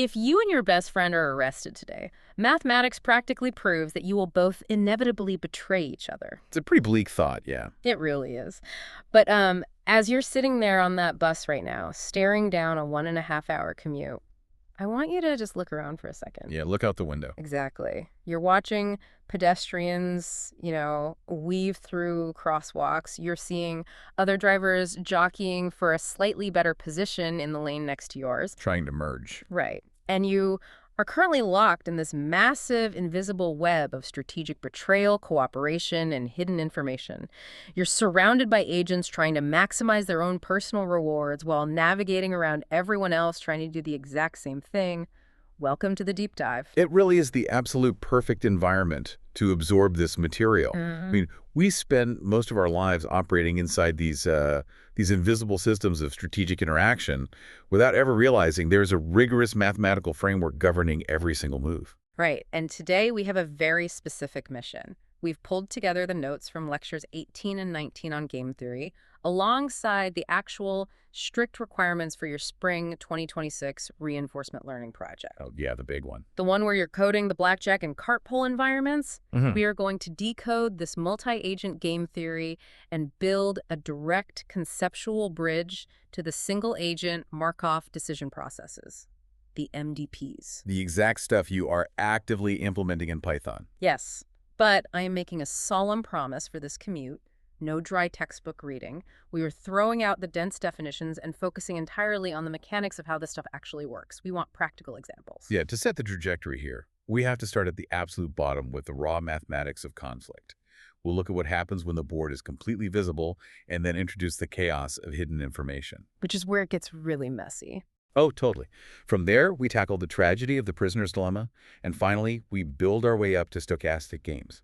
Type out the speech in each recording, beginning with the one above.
If you and your best friend are arrested today, mathematics practically proves that you will both inevitably betray each other. It's a pretty bleak thought, yeah. It really is. But as you're sitting there on that bus right now, staring down a 1.5 hour commute, I want you to just look around for a second. Yeah, look out the window. Exactly. You're watching pedestrians, weave through crosswalks. You're seeing other drivers jockeying for a slightly better position in the lane next to yours. Trying to merge. Right. And you are currently locked in this massive invisible web of strategic betrayal, cooperation, and hidden information. You're surrounded by agents trying to maximize their own personal rewards while navigating around everyone else trying to do the exact same thing. Welcome to the deep dive. It really is the absolute perfect environment to absorb this material. I mean, we spend most of our lives operating inside these invisible systems of strategic interaction without ever realizing there's a rigorous mathematical framework governing every single move. Right. And today we have a very specific mission. We've pulled together the notes from lectures 18 and 19 on game theory, alongside the actual strict requirements for your spring 2026 reinforcement learning project. Oh, yeah, the big one. The one where you're coding the blackjack and cart pull environments. Mhm. We are going to decode this multi-agent game theory and build a direct conceptual bridge to the single-agent Markov decision processes, the MDPs. The exact stuff you are actively implementing in Python. Yes, but I am making a solemn promise for this commute. No dry textbook reading. We are throwing out the dense definitions and focusing entirely on the mechanics of how this stuff actually works. We want practical examples. Yeah, to set the trajectory here, we have to start at the absolute bottom with the raw mathematics of conflict. We'll look at what happens when the board is completely visible and then introduce the chaos of hidden information. Which is where it gets really messy. Oh, totally. From there, we tackle the tragedy of the prisoner's dilemma, and finally, we build our way up to stochastic games.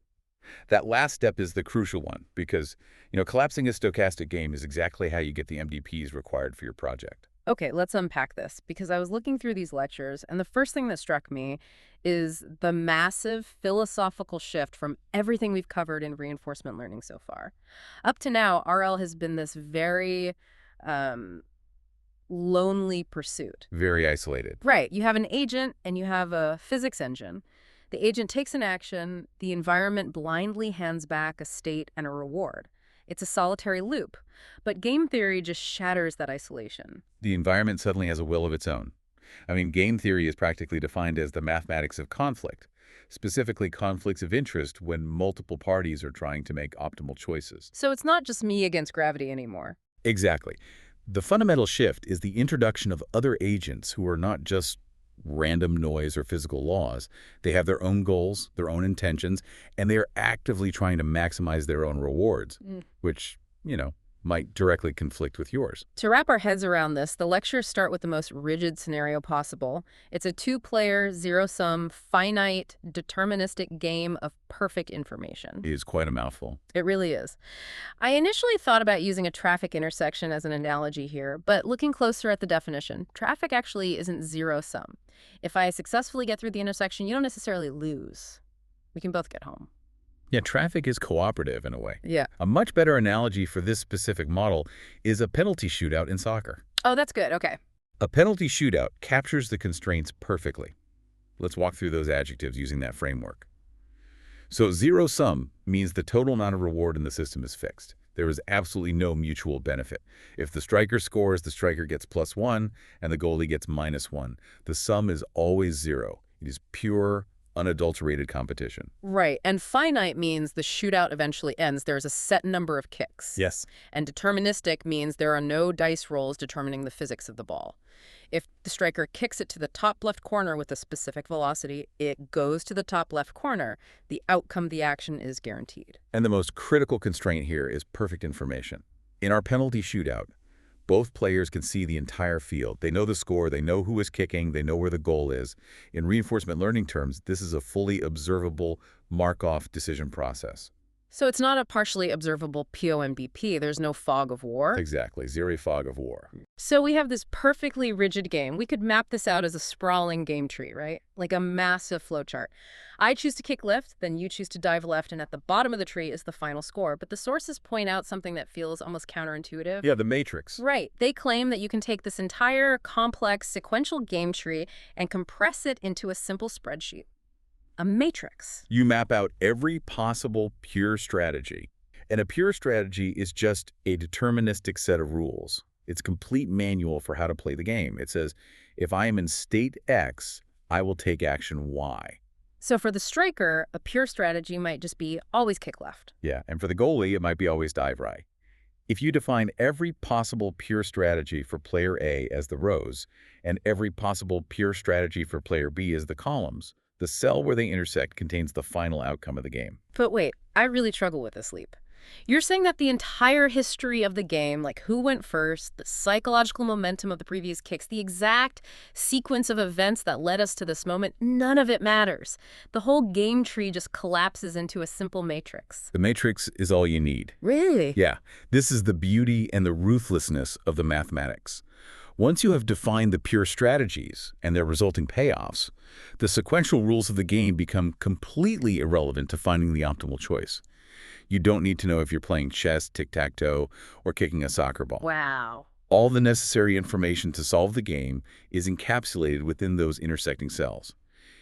That last step is the crucial one because, collapsing a stochastic game is exactly how you get the MDPs required for your project. Okay, let's unpack this, because I was looking through these lectures, and the first thing that struck me is the massive philosophical shift from everything we've covered in reinforcement learning so far. Up to now, RL has been this very lonely pursuit. Very isolated. Right. You have an agent and you have a physics engine. The agent takes an action, the environment blindly hands back a state and a reward. It's a solitary loop. But game theory just shatters that isolation. The environment suddenly has a will of its own. I mean, game theory is practically defined as the mathematics of conflict, specifically conflicts of interest when multiple parties are trying to make optimal choices. So it's not just me against gravity anymore. Exactly. The fundamental shift is the introduction of other agents who are not just random noise or physical laws. They have their own goals, their own intentions, and they are actively trying to maximize their own rewards, which, might directly conflict with yours. To wrap our heads around this, the lectures start with the most rigid scenario possible. It's a two-player, zero-sum, finite, deterministic game of perfect information. It is quite a mouthful. It really is. I initially thought about using a traffic intersection as an analogy here, but looking closer at the definition, traffic actually isn't zero-sum. If I successfully get through the intersection, you don't necessarily lose. We can both get home. Yeah, traffic is cooperative in a way. Yeah. A much better analogy for this specific model is a penalty shootout in soccer. Oh, that's good. Okay. A penalty shootout captures the constraints perfectly. Let's walk through those adjectives using that framework. So zero sum means the total amount of reward in the system is fixed. There is absolutely no mutual benefit. If the striker scores, the striker gets +1 and the goalie gets -1. The sum is always zero. It is pure, unadulterated competition. Right. And finite means the shootout eventually ends. There's a set number of kicks. Yes. And deterministic means there are no dice rolls determining the physics of the ball. If the striker kicks it to the top left corner with a specific velocity, it goes to the top left corner. The outcome of the action is guaranteed. And the most critical constraint here is perfect information. In our penalty shootout, both players can see the entire field. They know the score, they know who is kicking, they know where the goal is. In reinforcement learning terms, this is a fully observable Markov decision process. So it's not a partially observable POMBP. There's no fog of war. Exactly, zero fog of war. So we have this perfectly rigid game. We could map this out as a sprawling game tree, right? Like a massive flowchart. I choose to kick left, then you choose to dive left, and at the bottom of the tree is the final score. But the sources point out something that feels almost counterintuitive. Yeah, the matrix. Right. They claim that you can take this entire complex sequential game tree and compress it into a simple spreadsheet. A matrix. You map out every possible pure strategy. And a pure strategy is just a deterministic set of rules. It's a complete manual for how to play the game. It says, if I am in state X, I will take action Y. So for the striker, a pure strategy might just be always kick left. Yeah, and for the goalie, it might be always dive right. If you define every possible pure strategy for player A as the rows, and every possible pure strategy for player B as the columns, the cell where they intersect contains the final outcome of the game. But wait, I really struggle with this leap. You're saying that the entire history of the game, like who went first, the psychological momentum of the previous kicks, the exact sequence of events that led us to this moment, none of it matters. The whole game tree just collapses into a simple matrix. The matrix is all you need. Really? Yeah, this is the beauty and the ruthlessness of the mathematics. Once you have defined the pure strategies and their resulting payoffs, the sequential rules of the game become completely irrelevant to finding the optimal choice. You don't need to know if you're playing chess, tic-tac-toe, or kicking a soccer ball. Wow. All the necessary information to solve the game is encapsulated within those intersecting cells.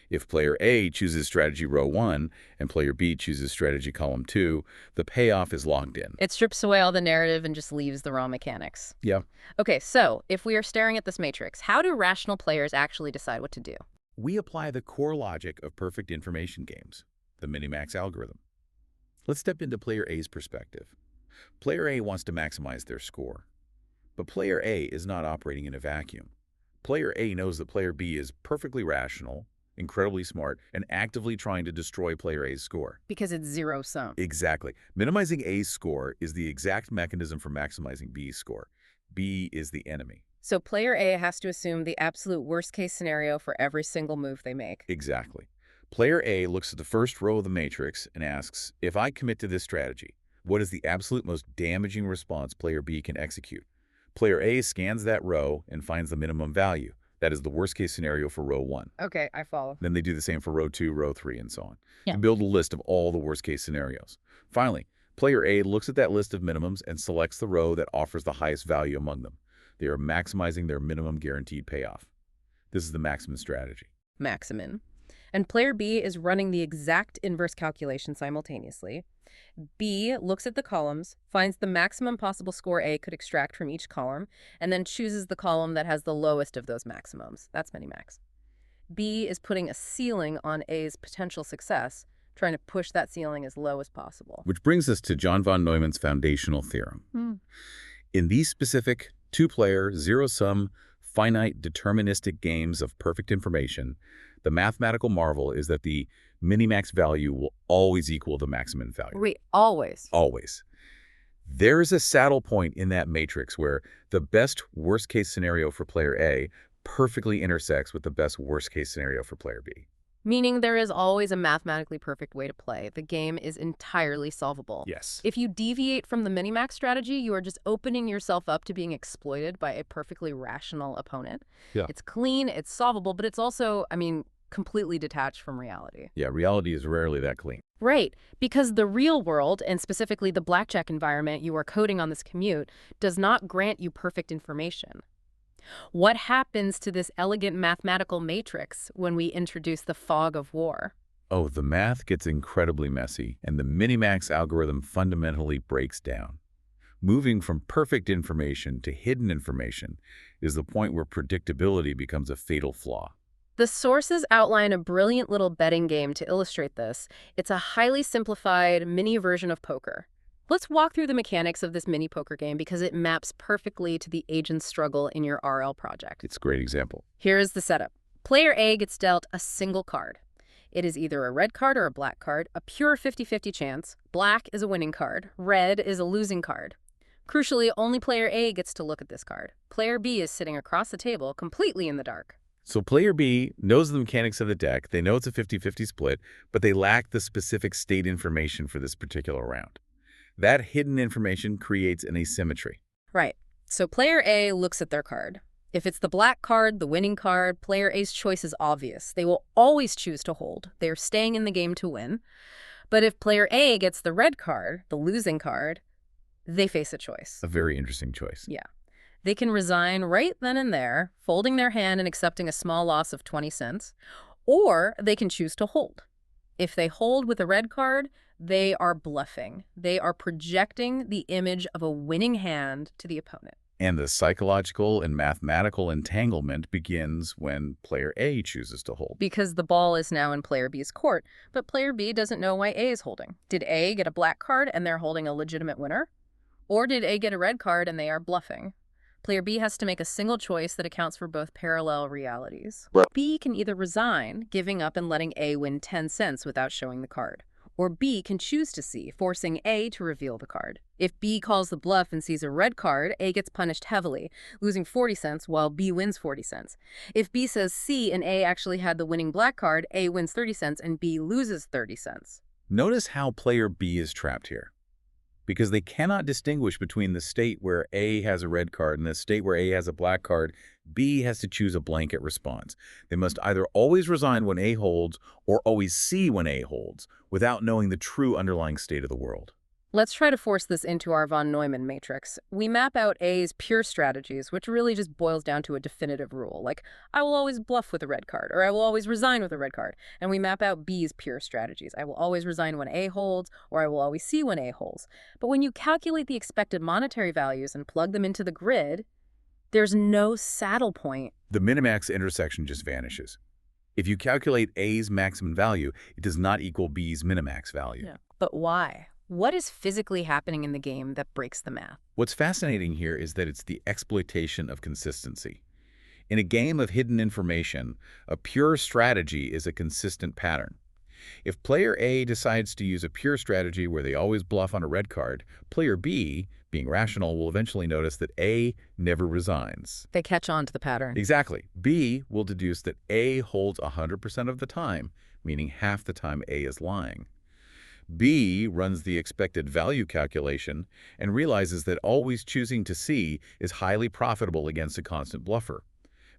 If player A chooses strategy row 1 and player B chooses strategy column 2, the payoff is logged in. It strips away all the narrative and just leaves the raw mechanics. Yeah. Okay, so if we are staring at this matrix, how do rational players actually decide what to do? We apply the core logic of perfect information games, the Minimax algorithm. Let's step into player A's perspective. Player A wants to maximize their score. But player A is not operating in a vacuum. Player A knows that player B is perfectly rational, incredibly smart, and actively trying to destroy player A's score. Because it's zero sum. Exactly. Minimizing A's score is the exact mechanism for maximizing B's score. B is the enemy. So player A has to assume the absolute worst-case scenario for every single move they make. Exactly. Player A looks at the first row of the matrix and asks, if I commit to this strategy, what is the absolute most damaging response player B can execute? Player A scans that row and finds the minimum value. That is the worst-case scenario for row 1. Okay, I follow. Then they do the same for row 2, row 3, and so on. Yeah. To build a list of all the worst-case scenarios. Finally, player A looks at that list of minimums and selects the row that offers the highest value among them. They are maximizing their minimum guaranteed payoff. This is the maximum strategy. Maximin. And player B is running the exact inverse calculation simultaneously. B looks at the columns, finds the maximum possible score A could extract from each column, and then chooses the column that has the lowest of those maximums. That's Minimax. B is putting a ceiling on A's potential success, trying to push that ceiling as low as possible. Which brings us to John von Neumann's foundational theorem. In these specific two-player, zero-sum, finite, deterministic games of perfect information, the mathematical marvel is that the minimax value will always equal the maximum value. Wait, always? Always. There is a saddle point in that matrix where the best worst-case scenario for player A perfectly intersects with the best worst-case scenario for player B. Meaning there is always a mathematically perfect way to play. The game is entirely solvable. Yes. If you deviate from the minimax strategy, you are just opening yourself up to being exploited by a perfectly rational opponent. Yeah. It's clean, it's solvable, but it's also, completely detached from reality. Yeah, reality is rarely that clean. Right, because the real world, and specifically the blackjack environment you are coding on this commute, does not grant you perfect information. What happens to this elegant mathematical matrix when we introduce the fog of war? Oh, the math gets incredibly messy, and the Minimax algorithm fundamentally breaks down. Moving from perfect information to hidden information is the point where predictability becomes a fatal flaw. The sources outline a brilliant little betting game to illustrate this. It's a highly simplified mini version of poker. Let's walk through the mechanics of this mini poker game because it maps perfectly to the agent's struggle in your RL project. It's a great example. Here's the setup. Player A gets dealt a single card. It is either a red card or a black card, a pure 50-50 chance. Black is a winning card. Red is a losing card. Crucially, only player A gets to look at this card. Player B is sitting across the table, completely in the dark. So player B knows the mechanics of the deck, they know it's a 50-50 split, but they lack the specific state information for this particular round. That hidden information creates an asymmetry. Right. So player A looks at their card. If it's the black card, the winning card, player A's choice is obvious. They will always choose to hold. They are staying in the game to win. But if player A gets the red card, the losing card, they face a choice. A very interesting choice. Yeah. They can resign right then and there, folding their hand and accepting a small loss of 20 cents, or they can choose to hold. If they hold with a red card, they are bluffing. They are projecting the image of a winning hand to the opponent. And the psychological and mathematical entanglement begins when player A chooses to hold. Because the ball is now in player B's court, but player B doesn't know why A is holding. Did A get a black card and they're holding a legitimate winner? Or did A get a red card and they are bluffing? Player B has to make a single choice that accounts for both parallel realities. B can either resign, giving up and letting A win 10 cents without showing the card. Or B can choose to see, forcing A to reveal the card. If B calls the bluff and sees a red card, A gets punished heavily, losing 40 cents while B wins 40 cents. If B says C and A actually had the winning black card, A wins 30 cents and B loses 30 cents. Notice how player B is trapped here. Because they cannot distinguish between the state where A has a red card and the state where A has a black card, B has to choose a blanket response. They must either always resign when A holds or always see when A holds, without knowing the true underlying state of the world. Let's try to force this into our von Neumann matrix. We map out A's pure strategies, which really just boils down to a definitive rule, like I will always bluff with a red card, or I will always resign with a red card. And we map out B's pure strategies. I will always resign when A holds, or I will always see when A holds. But when you calculate the expected monetary values and plug them into the grid, there's no saddle point. The minimax intersection just vanishes. If you calculate A's maximum value, it does not equal B's minimax value. Yeah. But why? What is physically happening in the game that breaks the math? What's fascinating here is that it's the exploitation of consistency. In a game of hidden information, a pure strategy is a consistent pattern. If player A decides to use a pure strategy where they always bluff on a red card, player B, being rational, will eventually notice that A never resigns. They catch on to the pattern. Exactly. B will deduce that A holds 100% of the time, meaning half the time A is lying. B runs the expected value calculation and realizes that always choosing to see is highly profitable against a constant bluffer.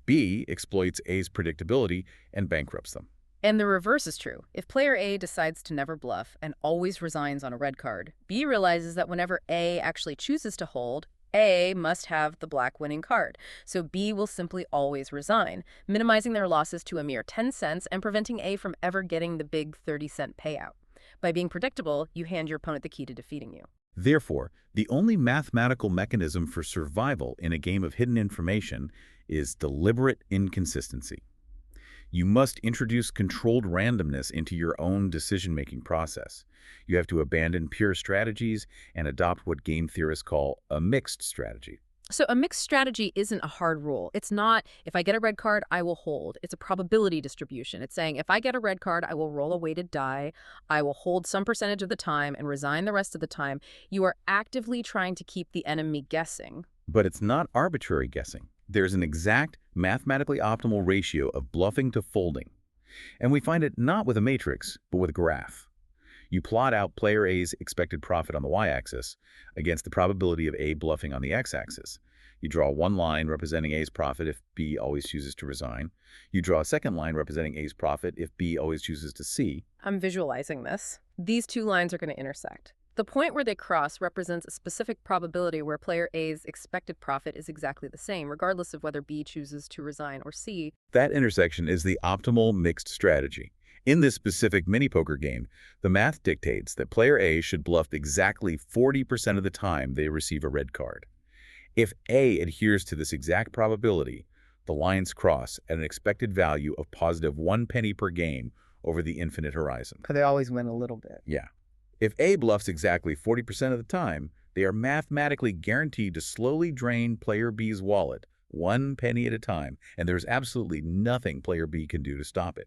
B exploits A's predictability and bankrupts them. And the reverse is true. If player A decides to never bluff and always resigns on a red card, B realizes that whenever A actually chooses to hold, A must have the black winning card. So B will simply always resign, minimizing their losses to a mere 10 cents and preventing A from ever getting the big 30-cent payout. By being predictable, you hand your opponent the key to defeating you. Therefore, the only mathematical mechanism for survival in a game of hidden information is deliberate inconsistency. You must introduce controlled randomness into your own decision-making process. You have to abandon pure strategies and adopt what game theorists call a mixed strategy. So a mixed strategy isn't a hard rule. It's not, if I get a red card, I will hold. It's a probability distribution. It's saying, if I get a red card, I will roll a weighted die. I will hold some percentage of the time and resign the rest of the time. You are actively trying to keep the enemy guessing. But it's not arbitrary guessing. There's an exact, mathematically optimal ratio of bluffing to folding. And we find it not with a matrix, but with a graph. You plot out player A's expected profit on the y-axis against the probability of A bluffing on the x-axis. You draw one line representing A's profit if B always chooses to resign. You draw a second line representing A's profit if B always chooses to see. I'm visualizing this. These two lines are going to intersect. The point where they cross represents a specific probability where player A's expected profit is exactly the same, regardless of whether B chooses to resign or see. That intersection is the optimal mixed strategy. In this specific mini-poker game, the math dictates that player A should bluff exactly 40% of the time they receive a red card. If A adheres to this exact probability, the lines cross at an expected value of positive 1 penny per game over the infinite horizon. They always win a little bit. Yeah. If A bluffs exactly 40% of the time, they are mathematically guaranteed to slowly drain player B's wallet, 1 penny at a time, and there's absolutely nothing player B can do to stop it.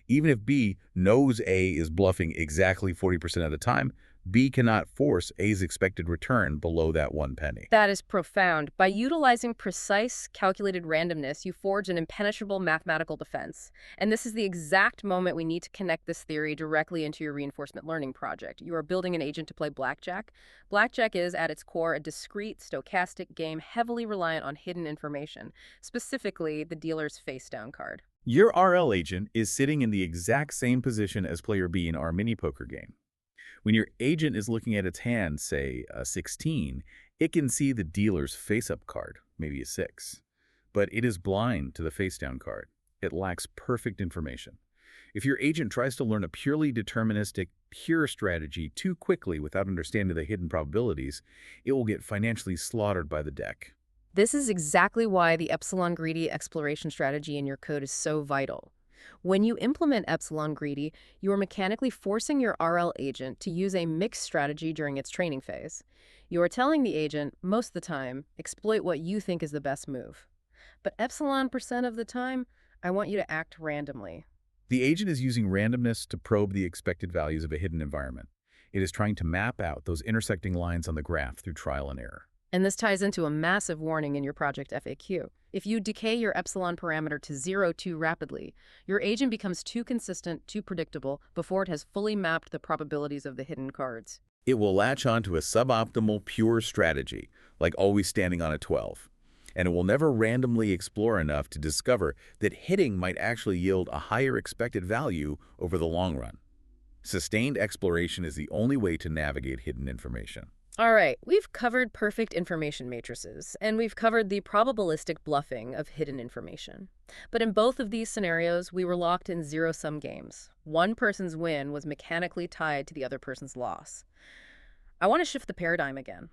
Even if B knows A is bluffing exactly 40% of the time, B cannot force A's expected return below that 1 penny. That is profound. By utilizing precise, calculated randomness, you forge an impenetrable mathematical defense. And this is the exact moment we need to connect this theory directly into your reinforcement learning project. You are building an agent to play blackjack. Blackjack is, at its core, a discrete, stochastic game heavily reliant on hidden information, specifically the dealer's face-down card. Your RL agent is sitting in the exact same position as player B in our mini poker game. When your agent is looking at its hand, say a 16, it can see the dealer's face-up card, maybe a 6. But it is blind to the face-down card. It lacks perfect information. If your agent tries to learn a purely deterministic, pure strategy too quickly without understanding the hidden probabilities, it will get financially slaughtered by the deck. This is exactly why the Epsilon Greedy exploration strategy in your code is so vital. When you implement Epsilon Greedy, you are mechanically forcing your RL agent to use a mixed strategy during its training phase. You are telling the agent, most of the time, exploit what you think is the best move. But Epsilon % of the time, I want you to act randomly. The agent is using randomness to probe the expected values of a hidden environment. It is trying to map out those intersecting lines on the graph through trial and error. And this ties into a massive warning in your project FAQ. If you decay your epsilon parameter to 0 too rapidly, your agent becomes too consistent, too predictable, before it has fully mapped the probabilities of the hidden cards. It will latch onto a suboptimal pure strategy, like always standing on a 12. And it will never randomly explore enough to discover that hitting might actually yield a higher expected value over the long run. Sustained exploration is the only way to navigate hidden information. All right, we've covered perfect information matrices, and we've covered the probabilistic bluffing of hidden information. But in both of these scenarios, we were locked in zero-sum games. One person's win was mechanically tied to the other person's loss. I want to shift the paradigm again.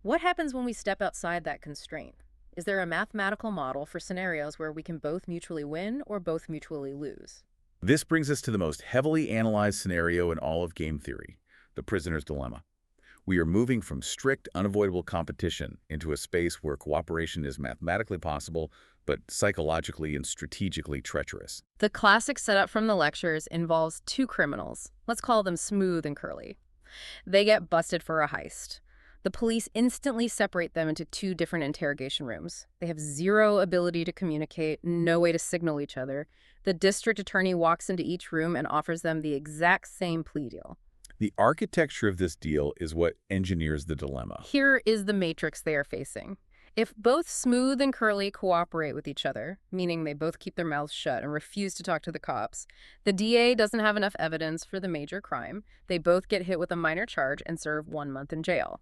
What happens when we step outside that constraint? Is there a mathematical model for scenarios where we can both mutually win or both mutually lose? This brings us to the most heavily analyzed scenario in all of game theory, the prisoner's dilemma. We are moving from strict, unavoidable competition into a space where cooperation is mathematically possible, but psychologically and strategically treacherous. The classic setup from the lectures involves two criminals. Let's call them Smooth and Curly. They get busted for a heist. The police instantly separate them into two different interrogation rooms. They have zero ability to communicate, no way to signal each other. The district attorney walks into each room and offers them the exact same plea deal. The architecture of this deal is what engineers the dilemma. Here is the matrix they are facing. If both Smooth and Curly cooperate with each other, meaning they both keep their mouths shut and refuse to talk to the cops, the DA doesn't have enough evidence for the major crime. They both get hit with a minor charge and serve 1 month in jail.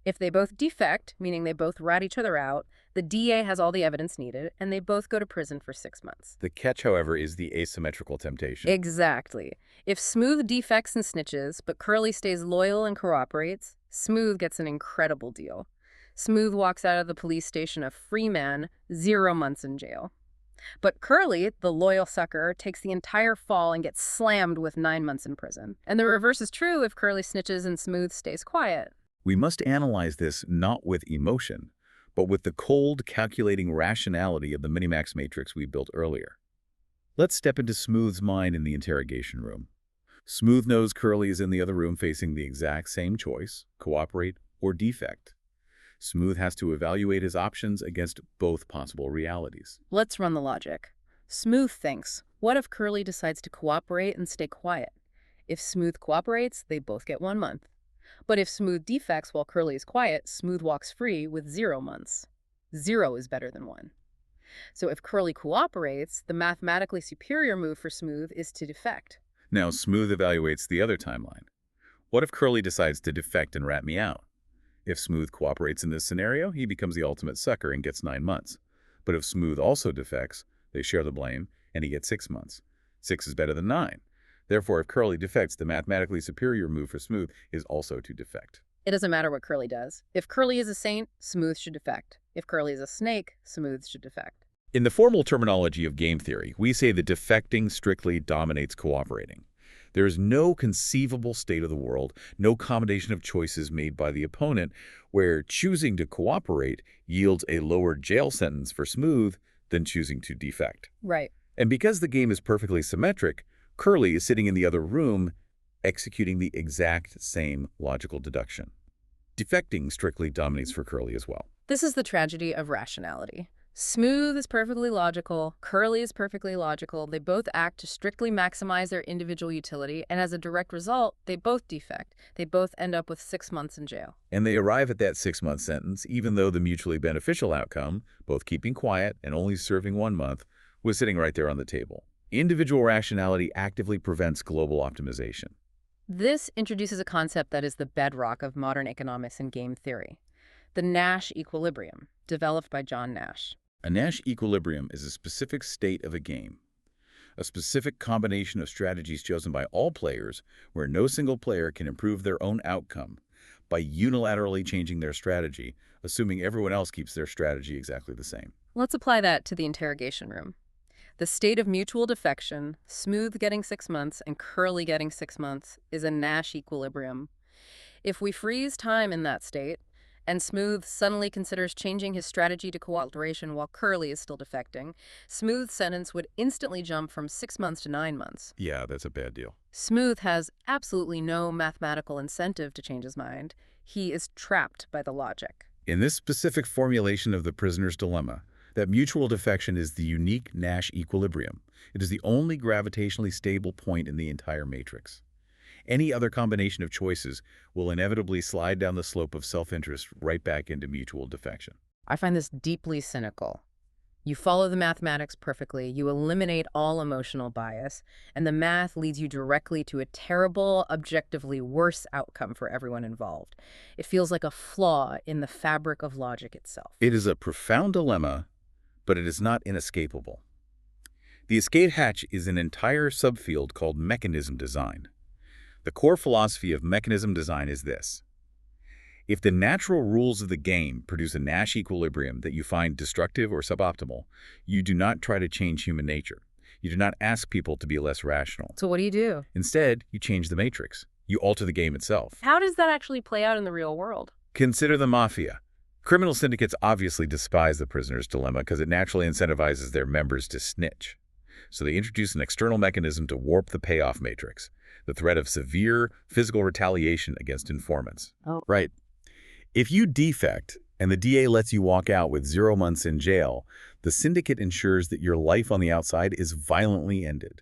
If they both defect, meaning they both rat each other out, the DA has all the evidence needed, and they both go to prison for 6 months. The catch, however, is the asymmetrical temptation. Exactly. If Smooth defects and snitches, but Curly stays loyal and cooperates, Smooth gets an incredible deal. Smooth walks out of the police station a free man, 0 months in jail. But Curly, the loyal sucker, takes the entire fall and gets slammed with 9 months in prison. And the reverse is true if Curly snitches and Smooth stays quiet. We must analyze this not with emotion, but with the cold, calculating rationality of the Minimax matrix we built earlier. Let's step into Smooth's mind in the interrogation room. Smooth knows Curly is in the other room facing the exact same choice, cooperate or defect. Smooth has to evaluate his options against both possible realities. Let's run the logic. Smooth thinks, what if Curly decides to cooperate and stay quiet? If Smooth cooperates, they both get 1 month. But if Smooth defects while Curly is quiet, Smooth walks free with 0 months. 0 is better than 1. So if Curly cooperates, the mathematically superior move for Smooth is to defect. Now Smooth evaluates the other timeline. What if Curly decides to defect and rat me out? If Smooth cooperates in this scenario, he becomes the ultimate sucker and gets 9 months. But if Smooth also defects, they share the blame, and he gets 6 months. 6 is better than 9. Therefore, if Curly defects, the mathematically superior move for Smooth is also to defect. It doesn't matter what Curly does. If Curly is a saint, Smooth should defect. If Curly is a snake, Smooth should defect. In the formal terminology of game theory, we say that defecting strictly dominates cooperating. There is no conceivable state of the world, no combination of choices made by the opponent, where choosing to cooperate yields a lower jail sentence for Smooth than choosing to defect. Right. And because the game is perfectly symmetric, Curly is sitting in the other room executing the exact same logical deduction. Defecting strictly dominates for Curly as well. This is the tragedy of rationality. Smooth is perfectly logical, Curly is perfectly logical. They both act to strictly maximize their individual utility, and as a direct result, they both defect. They both end up with 6 months in jail. And they arrive at that 6-month sentence, even though the mutually beneficial outcome, both keeping quiet and only serving 1 month, was sitting right there on the table. Individual rationality actively prevents global optimization. This introduces a concept that is the bedrock of modern economics and game theory, the Nash equilibrium, developed by John Nash. A Nash equilibrium is a specific state of a game, a specific combination of strategies chosen by all players where no single player can improve their own outcome by unilaterally changing their strategy, assuming everyone else keeps their strategy exactly the same. Let's apply that to the interrogation room. The state of mutual defection, Smooth getting 6 months and Curly getting 6 months, is a Nash equilibrium. If we freeze time in that state, and Smooth suddenly considers changing his strategy to cooperation while Curly is still defecting, Smooth's sentence would instantly jump from 6 months to 9 months. Yeah, that's a bad deal. Smooth has absolutely no mathematical incentive to change his mind. He is trapped by the logic. In this specific formulation of the prisoner's dilemma, that mutual defection is the unique Nash equilibrium. It is the only gravitationally stable point in the entire matrix. Any other combination of choices will inevitably slide down the slope of self-interest right back into mutual defection. I find this deeply cynical. You follow the mathematics perfectly, you eliminate all emotional bias, and the math leads you directly to a terrible, objectively worse outcome for everyone involved. It feels like a flaw in the fabric of logic itself. It is a profound dilemma, but it is not inescapable. The escape hatch is an entire subfield called mechanism design. The core philosophy of mechanism design is this. If the natural rules of the game produce a Nash equilibrium that you find destructive or suboptimal, you do not try to change human nature. You do not ask people to be less rational. So what do you do? Instead, you change the matrix. You alter the game itself. How does that actually play out in the real world? Consider the mafia. Criminal syndicates obviously despise the prisoner's dilemma because it naturally incentivizes their members to snitch. So they introduce an external mechanism to warp the payoff matrix, the threat of severe physical retaliation against informants. Oh. Right. If you defect and the DA lets you walk out with 0 months in jail, the syndicate ensures that your life on the outside is violently ended.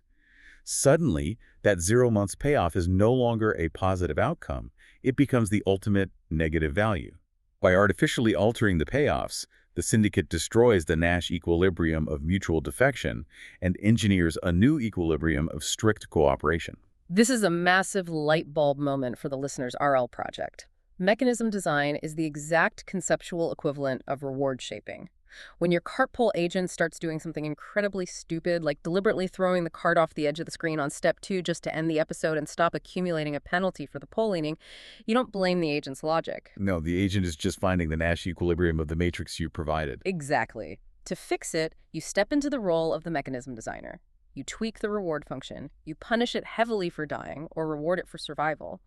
Suddenly, that 0 months payoff is no longer a positive outcome. It becomes the ultimate negative value. By artificially altering the payoffs, the syndicate destroys the Nash equilibrium of mutual defection and engineers a new equilibrium of strict cooperation. This is a massive light bulb moment for the listener's RL project. Mechanism design is the exact conceptual equivalent of reward shaping. When your cart pull agent starts doing something incredibly stupid, like deliberately throwing the cart off the edge of the screen on step 2 just to end the episode and stop accumulating a penalty for the pull leaning, you don't blame the agent's logic. No, the agent is just finding the Nash equilibrium of the matrix you provided. Exactly. To fix it, you step into the role of the mechanism designer. You tweak the reward function. You punish it heavily for dying or reward it for survival.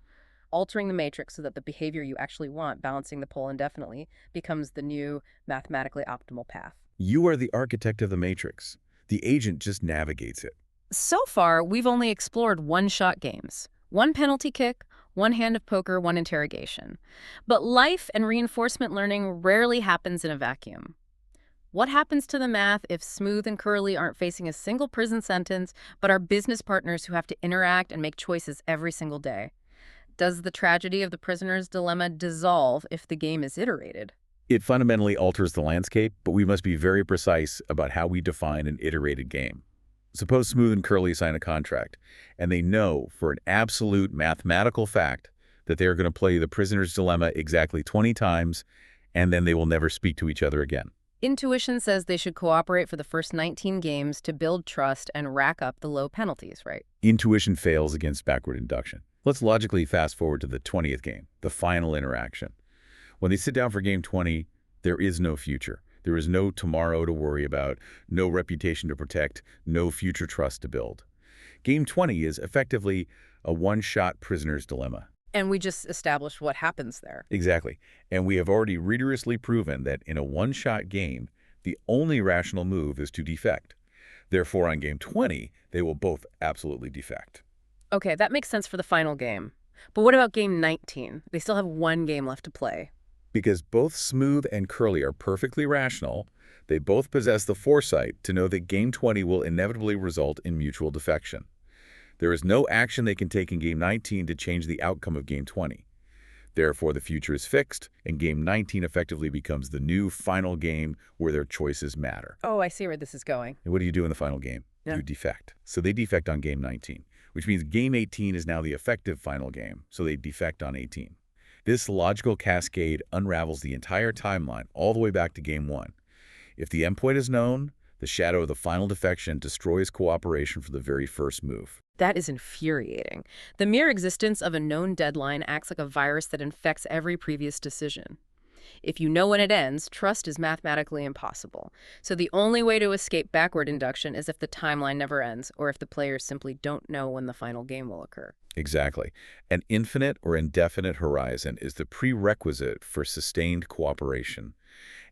Altering the matrix so that the behavior you actually want, balancing the pole indefinitely, becomes the new mathematically optimal path. You are the architect of the matrix. The agent just navigates it. So far, we've only explored one-shot games. One penalty kick, one hand of poker, one interrogation. But life and reinforcement learning rarely happens in a vacuum. What happens to the math if Smooth and Curly aren't facing a single prison sentence, but are business partners who have to interact and make choices every single day? Does the tragedy of the prisoner's dilemma dissolve if the game is iterated? It fundamentally alters the landscape, but we must be very precise about how we define an iterated game. Suppose Smooth and Curly sign a contract, and they know for an absolute mathematical fact that they are going to play the prisoner's dilemma exactly 20 times, and then they will never speak to each other again. Intuition says they should cooperate for the first 19 games to build trust and rack up the low penalties, right? Intuition fails against backward induction. Let's logically fast forward to the 20th game, the final interaction. When they sit down for game 20, there is no future. There is no tomorrow to worry about, no reputation to protect, no future trust to build. Game 20 is effectively a one-shot prisoner's dilemma. And we just established what happens there. Exactly. And we have already rigorously proven that in a one-shot game, the only rational move is to defect. Therefore, on game 20, they will both absolutely defect. Okay, that makes sense for the final game. But what about game 19? They still have one game left to play. Because both Smooth and Curly are perfectly rational, they both possess the foresight to know that Game 20 will inevitably result in mutual defection. There is no action they can take in Game 19 to change the outcome of Game 20. Therefore, the future is fixed, and Game 19 effectively becomes the new final game where their choices matter. Oh, I see where this is going. And what do you do in the final game? Yeah. You defect. So they defect on Game 19, which means Game 18 is now the effective final game, so they defect on 18. This logical cascade unravels the entire timeline all the way back to Game 1. If the endpoint is known, the shadow of the final defection destroys cooperation for the very first move. That is infuriating. The mere existence of a known deadline acts like a virus that infects every previous decision. If you know when it ends, trust is mathematically impossible. So the only way to escape backward induction is if the timeline never ends, or if the players simply don't know when the final game will occur. Exactly. An infinite or indefinite horizon is the prerequisite for sustained cooperation.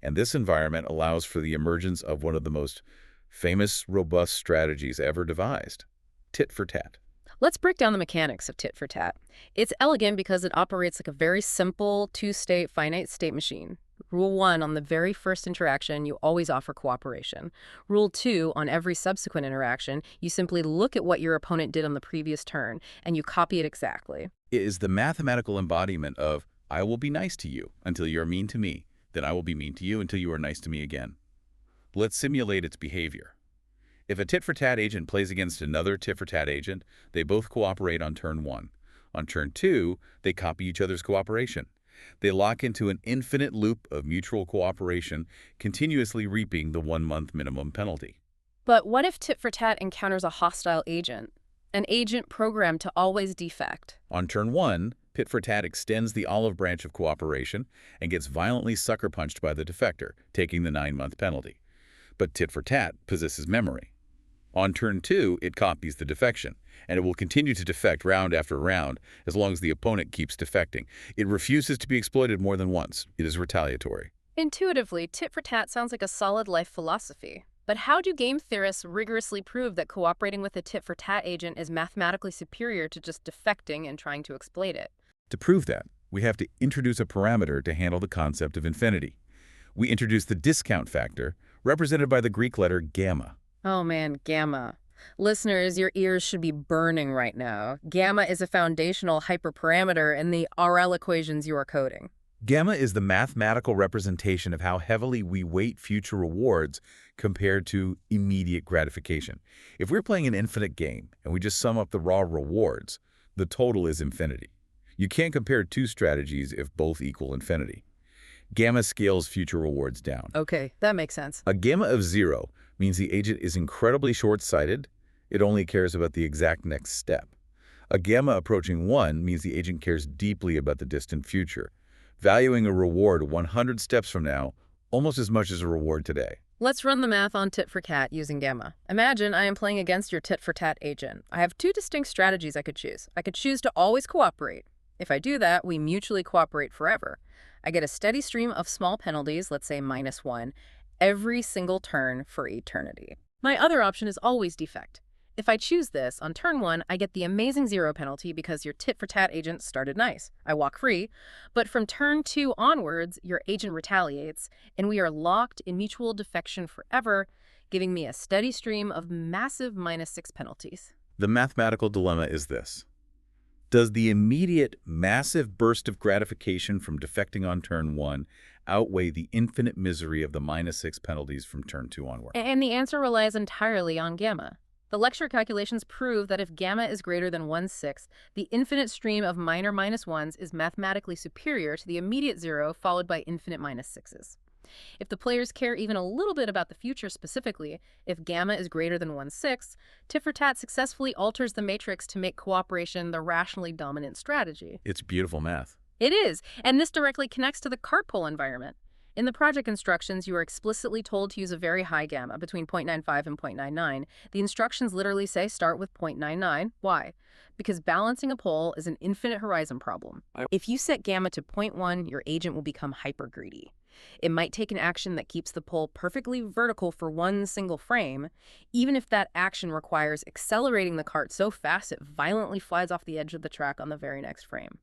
And this environment allows for the emergence of one of the most famous, robust strategies ever devised: tit for tat. Let's break down the mechanics of tit for tat. It's elegant because it operates like a very simple two-state finite state machine. Rule 1, on the very first interaction, you always offer cooperation. Rule 2, on every subsequent interaction, you simply look at what your opponent did on the previous turn, and you copy it exactly. It is the mathematical embodiment of, I will be nice to you until you are mean to me. Then I will be mean to you until you are nice to me again. Let's simulate its behavior. If a tit-for-tat agent plays against another tit-for-tat agent, they both cooperate on turn 1. On turn 2, they copy each other's cooperation. They lock into an infinite loop of mutual cooperation, continuously reaping the 1-month minimum penalty. But what if tit for tat encounters a hostile agent? An agent programmed to always defect. On turn 1, tit for tat extends the olive branch of cooperation and gets violently sucker-punched by the defector, taking the 9-month penalty. But tit for tat possesses memory. On turn 2, it copies the defection, and it will continue to defect round after round as long as the opponent keeps defecting. It refuses to be exploited more than once. It is retaliatory. Intuitively, tit for tat sounds like a solid life philosophy. But how do game theorists rigorously prove that cooperating with a tit for tat agent is mathematically superior to just defecting and trying to exploit it? To prove that, we have to introduce a parameter to handle the concept of infinity. We introduce the discount factor, represented by the Greek letter gamma. Oh man, gamma. Listeners, your ears should be burning right now. Gamma is a foundational hyperparameter in the RL equations you are coding. Gamma is the mathematical representation of how heavily we weight future rewards compared to immediate gratification. If we're playing an infinite game and we just sum up the raw rewards, the total is infinity. You can't compare two strategies if both equal infinity. Gamma scales future rewards down. Okay, that makes sense. A gamma of 0 means the agent is incredibly short-sighted. It only cares about the exact next step. A gamma approaching 1 means the agent cares deeply about the distant future, valuing a reward 100 steps from now almost as much as a reward today. Let's run the math on tit for tat using gamma. Imagine I am playing against your tit for tat agent. I have two distinct strategies I could choose. I could choose to always cooperate. If I do that, we mutually cooperate forever. I get a steady stream of small penalties, let's say -1, every single turn for eternity. My other option is always defect. If I choose this, on turn 1, I get the amazing 0 penalty because your tit-for-tat agent started nice. I walk free. But from turn 2 onwards, your agent retaliates, and we are locked in mutual defection forever, giving me a steady stream of massive -6 penalties. The mathematical dilemma is this. Does the immediate, massive burst of gratification from defecting on turn 1 outweigh the infinite misery of the -6 penalties from turn 2 onward? And the answer relies entirely on gamma. The lecture calculations prove that if gamma is greater than 1/6, the infinite stream of minor -1s is mathematically superior to the immediate 0 followed by infinite -6s. If the players care even a little bit about the future specifically, if gamma is greater than 1/6, tit for tat successfully alters the matrix to make cooperation the rationally dominant strategy. It's beautiful math. It is, and this directly connects to the cart pull environment. In the project instructions, you are explicitly told to use a very high gamma, between 0.95 and 0.99. The instructions literally say start with 0.99. Why? Because balancing a poll is an infinite horizon problem. If you set gamma to 0.1, your agent will become hyper-greedy. It might take an action that keeps the pole perfectly vertical for one single frame, even if that action requires accelerating the cart so fast it violently flies off the edge of the track on the very next frame.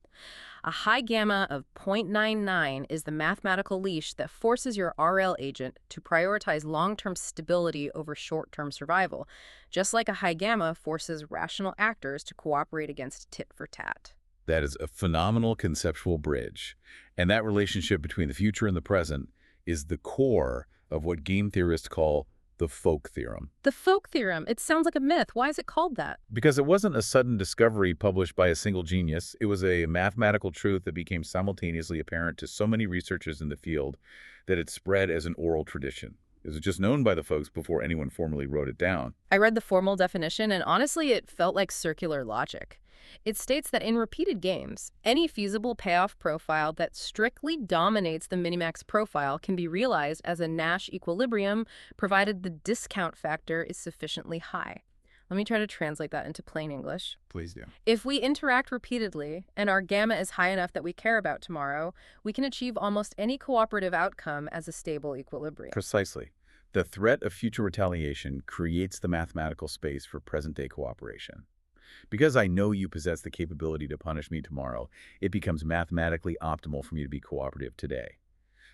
A high gamma of 0.99 is the mathematical leash that forces your RL agent to prioritize long-term stability over short-term survival, just like a high gamma forces rational actors to cooperate against tit for tat. That is a phenomenal conceptual bridge. And that relationship between the future and the present is the core of what game theorists call the Folk theorem. The Folk theorem, it sounds like a myth. Why is it called that? Because it wasn't a sudden discovery published by a single genius. It was a mathematical truth that became simultaneously apparent to so many researchers in the field that it spread as an oral tradition. It was just known by the folks before anyone formally wrote it down. I read the formal definition, and honestly, it felt like circular logic. It states that in repeated games, any feasible payoff profile that strictly dominates the minimax profile can be realized as a Nash equilibrium, provided the discount factor is sufficiently high. Let me try to translate that into plain English. Please do. If we interact repeatedly, and our gamma is high enough that we care about tomorrow, we can achieve almost any cooperative outcome as a stable equilibrium. Precisely. The threat of future retaliation creates the mathematical space for present-day cooperation. Because I know you possess the capability to punish me tomorrow, it becomes mathematically optimal for me to be cooperative today.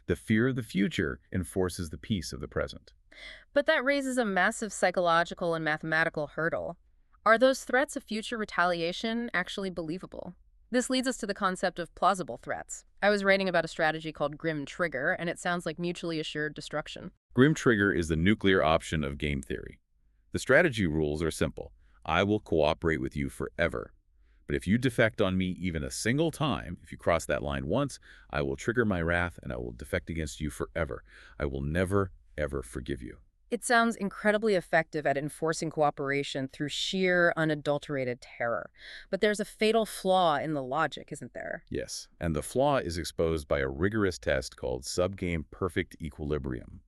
The fear of the future enforces the peace of the present. But that raises a massive psychological and mathematical hurdle. Are those threats of future retaliation actually believable? This leads us to the concept of plausible threats. I was writing about a strategy called Grim Trigger, and it sounds like mutually assured destruction. Grim Trigger is the nuclear option of game theory. The strategy rules are simple. I will cooperate with you forever. But if you defect on me even a single time, if you cross that line once, I will trigger my wrath and I will defect against you forever. I will never, ever forgive you. It sounds incredibly effective at enforcing cooperation through sheer, unadulterated terror. But there's a fatal flaw in the logic, isn't there? Yes, and the flaw is exposed by a rigorous test called subgame perfect equilibrium.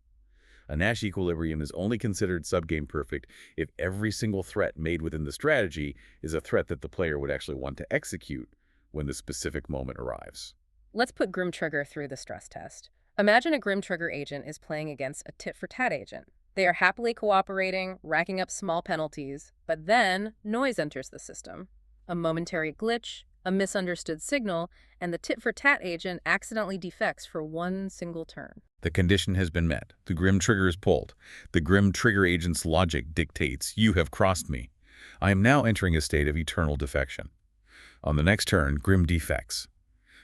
A Nash equilibrium is only considered subgame perfect if every single threat made within the strategy is a threat that the player would actually want to execute when the specific moment arrives. Let's put Grim Trigger through the stress test. Imagine a Grim Trigger agent is playing against a tit-for-tat agent. They are happily cooperating, racking up small penalties, but then noise enters the system. A momentary glitch, a misunderstood signal, and the tit-for-tat agent accidentally defects for one single turn. The condition has been met. The Grim Trigger is pulled. The Grim Trigger agent's logic dictates, you have crossed me. I am now entering a state of eternal defection. On the next turn, Grim defects.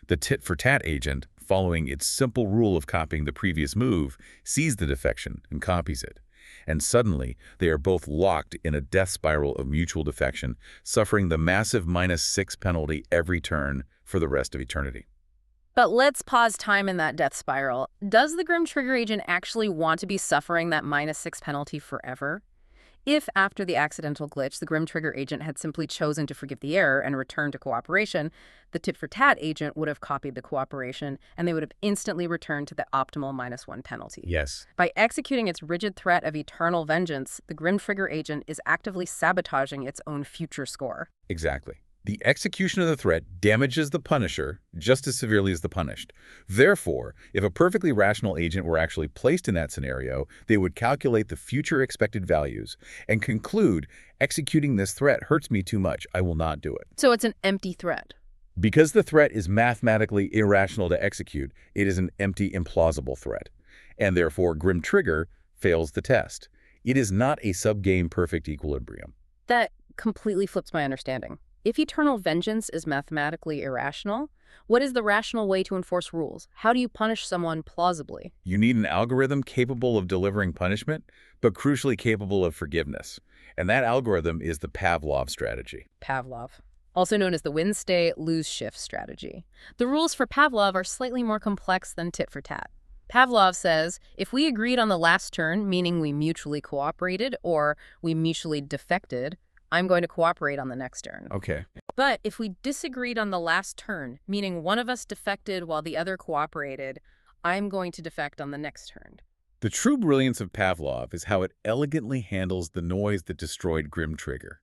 The tit-for-tat agent, following its simple rule of copying the previous move, sees the defection and copies it. And suddenly, they are both locked in a death spiral of mutual defection, suffering the massive -6 penalty every turn for the rest of eternity. But let's pause time in that death spiral. Does the Grim Trigger agent actually want to be suffering that -6 penalty forever? If, after the accidental glitch, the Grim Trigger agent had simply chosen to forgive the error and return to cooperation, the tit-for-tat agent would have copied the cooperation, and they would have instantly returned to the optimal -1 penalty. Yes. By executing its rigid threat of eternal vengeance, the Grim Trigger agent is actively sabotaging its own future score. Exactly. The execution of the threat damages the punisher just as severely as the punished. Therefore, if a perfectly rational agent were actually placed in that scenario, they would calculate the future expected values and conclude, executing this threat hurts me too much, I will not do it. So it's an empty threat. Because the threat is mathematically irrational to execute, it is an empty, implausible threat. And therefore, Grim Trigger fails the test. It is not a subgame perfect equilibrium. That completely flips my understanding. If eternal vengeance is mathematically irrational, what is the rational way to enforce rules? How do you punish someone plausibly? You need an algorithm capable of delivering punishment, but crucially capable of forgiveness. And that algorithm is the Pavlov strategy. Pavlov, also known as the win-stay, lose-shift strategy. The rules for Pavlov are slightly more complex than tit-for-tat. Pavlov says, if we agreed on the last turn, meaning we mutually cooperated or we mutually defected, I'm going to cooperate on the next turn. Okay. But if we disagreed on the last turn, meaning one of us defected while the other cooperated, I'm going to defect on the next turn. The true brilliance of Pavlov is how it elegantly handles the noise that destroyed Grim Trigger.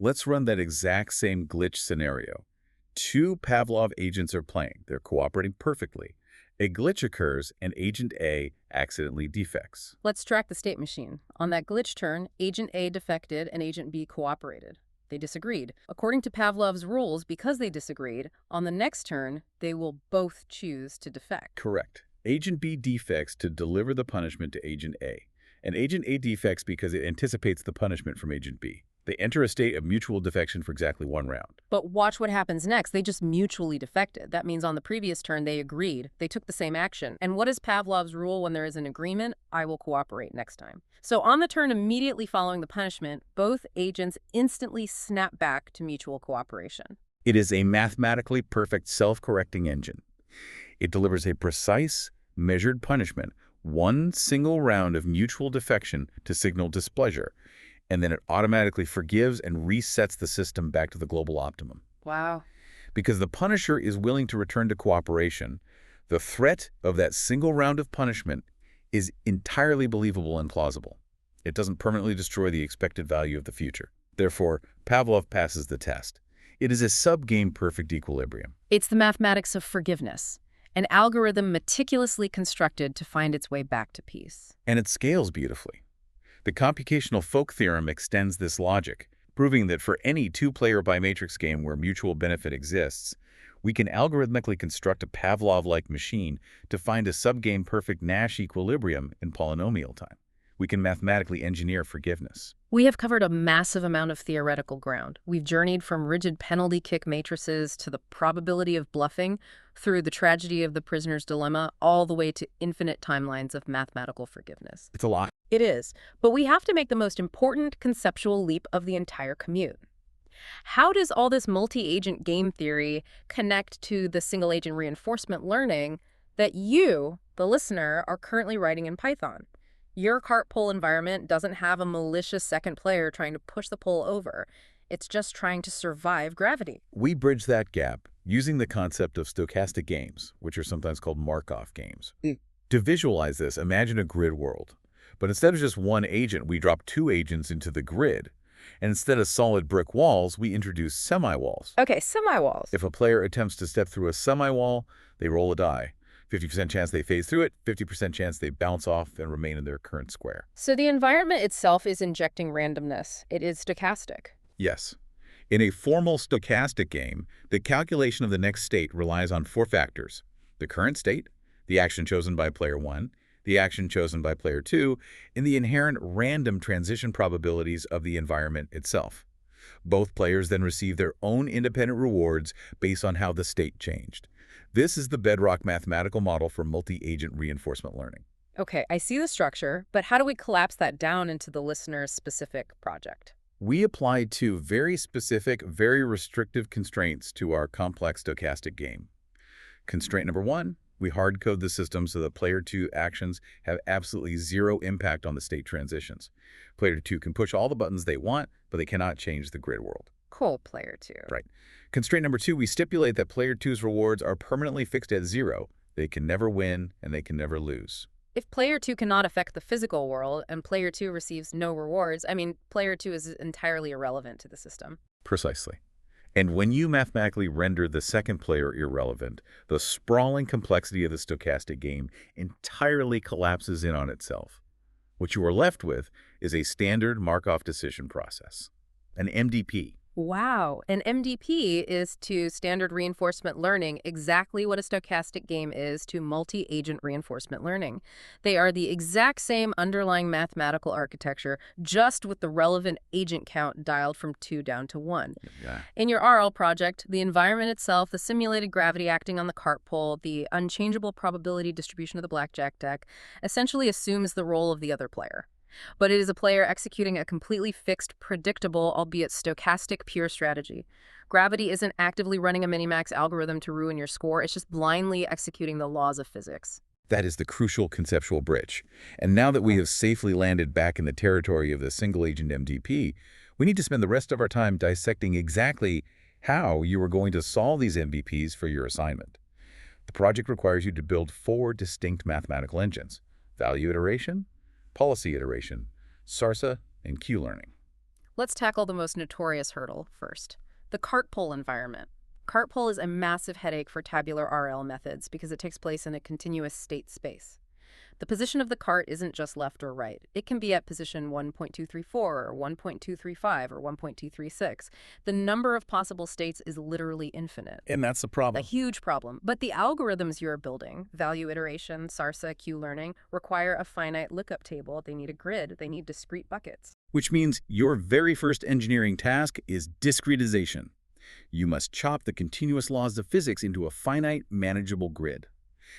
Let's run that exact same glitch scenario. Two Pavlov agents are playing. They're cooperating perfectly. A glitch occurs and Agent A accidentally defects. Let's track the state machine. On that glitch turn, Agent A defected and Agent B cooperated. They disagreed. According to Pavlov's rules, because they disagreed, on the next turn, they will both choose to defect. Correct. Agent B defects to deliver the punishment to Agent A, and Agent A defects because it anticipates the punishment from Agent B. They enter a state of mutual defection for exactly 1 round. But watch what happens next. They just mutually defected. That means on the previous turn, they agreed. They took the same action. And what is Pavlov's rule when there is an agreement? I will cooperate next time. So on the turn immediately following the punishment, both agents instantly snap back to mutual cooperation. It is a mathematically perfect self-correcting engine. It delivers a precise, measured punishment, 1 single round of mutual defection to signal displeasure, and then it automatically forgives and resets the system back to the global optimum. Wow. Because the punisher is willing to return to cooperation, the threat of that single round of punishment is entirely believable and plausible. It doesn't permanently destroy the expected value of the future. Therefore, Pavlov passes the test. It is a sub-game perfect equilibrium. It's the mathematics of forgiveness, an algorithm meticulously constructed to find its way back to peace. And it scales beautifully. The computational Folk theorem extends this logic, proving that for any 2-player bimatrix game where mutual benefit exists, we can algorithmically construct a Pavlov-like machine to find a subgame perfect Nash equilibrium in polynomial time. We can mathematically engineer forgiveness. We have covered a massive amount of theoretical ground. We've journeyed from rigid penalty kick matrices to the probability of bluffing, through the tragedy of the prisoner's dilemma, all the way to infinite timelines of mathematical forgiveness. It's a lot. It is, but we have to make the most important conceptual leap of the entire commute. How does all this multi-agent game theory connect to the single-agent reinforcement learning that you, the listener, are currently writing in Python? Your cart pull environment doesn't have a malicious second player trying to push the pull over. It's just trying to survive gravity. We bridge that gap using the concept of stochastic games, which are sometimes called Markov games. To visualize this, imagine a grid world. But instead of just 1 agent, we drop 2 agents into the grid. And instead of solid brick walls, we introduce semi-walls. Okay, semi-walls. If a player attempts to step through a semi-wall, they roll a die. 50% chance they phase through it, 50% chance they bounce off and remain in their current square. So the environment itself is injecting randomness. It is stochastic. Yes. In a formal stochastic game, the calculation of the next state relies on 4 factors: the current state, the action chosen by player 1, the action chosen by player 2, and the inherent random transition probabilities of the environment itself. Both players then receive their own independent rewards based on how the state changed. This is the bedrock mathematical model for multi-agent reinforcement learning. Okay, I see the structure, but how do we collapse that down into the listener's specific project? We apply 2 very specific, very restrictive constraints to our complex stochastic game. Constraint number 1, we hard-code the system so that player 2 actions have absolutely 0 impact on the state transitions. Player 2 can push all the buttons they want, but they cannot change the grid world. Cool, player 2. Right. Constraint number 2, we stipulate that player 2's rewards are permanently fixed at 0. They can never win, and they can never lose. If player 2 cannot affect the physical world and player 2 receives no rewards, player 2 is entirely irrelevant to the system. Precisely. And when you mathematically render the second player irrelevant, the sprawling complexity of the stochastic game entirely collapses in on itself. What you are left with is a standard Markov decision process, an MDP. Wow. An MDP is to standard reinforcement learning exactly what a stochastic game is to multi-agent reinforcement learning. They are the exact same underlying mathematical architecture, just with the relevant agent count dialed from 2 down to 1. Yeah. In your RL project, the environment itself, the simulated gravity acting on the cart pull, the unchangeable probability distribution of the blackjack deck, essentially assumes the role of the other player. But it is a player executing a completely fixed, predictable, albeit stochastic, pure strategy. Gravity isn't actively running a minimax algorithm to ruin your score, it's just blindly executing the laws of physics. That is the crucial conceptual bridge. And now that we have safely landed back in the territory of the single-agent MDP, we need to spend the rest of our time dissecting exactly how you are going to solve these MVPs for your assignment. The project requires you to build 4 distinct mathematical engines: value iteration, policy iteration, SARSA, and Q-learning. Let's tackle the most notorious hurdle first, the cart pull environment. CartPoll is a massive headache for tabular RL methods because it takes place in a continuous state space. The position of the cart isn't just left or right. It can be at position 1.234 or 1.235 or 1.236. The number of possible states is literally infinite. And that's the A problem. huge problem. But the algorithms you're building, value iteration, SARSA, Q-learning, require a finite lookup table. They need a grid. They need discrete buckets. Which means your very first engineering task is discretization. You must chop the continuous laws of physics into a finite, manageable grid.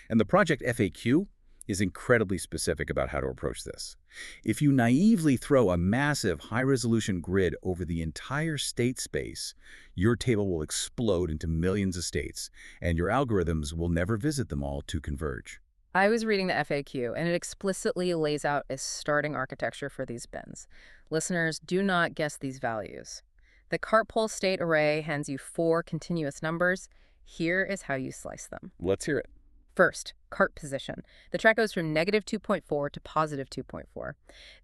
And the project FAQ is incredibly specific about how to approach this. If you naively throw a massive high-resolution grid over the entire state space, your table will explode into millions of states, and your algorithms will never visit them all to converge. I was reading the FAQ, and it explicitly lays out a starting architecture for these bins. Listeners, do not guess these values. The CartPoll state array hands you 4 continuous numbers. Here is how you slice them. Let's hear it. First, cart position. The track goes from -2.4 to +2.4.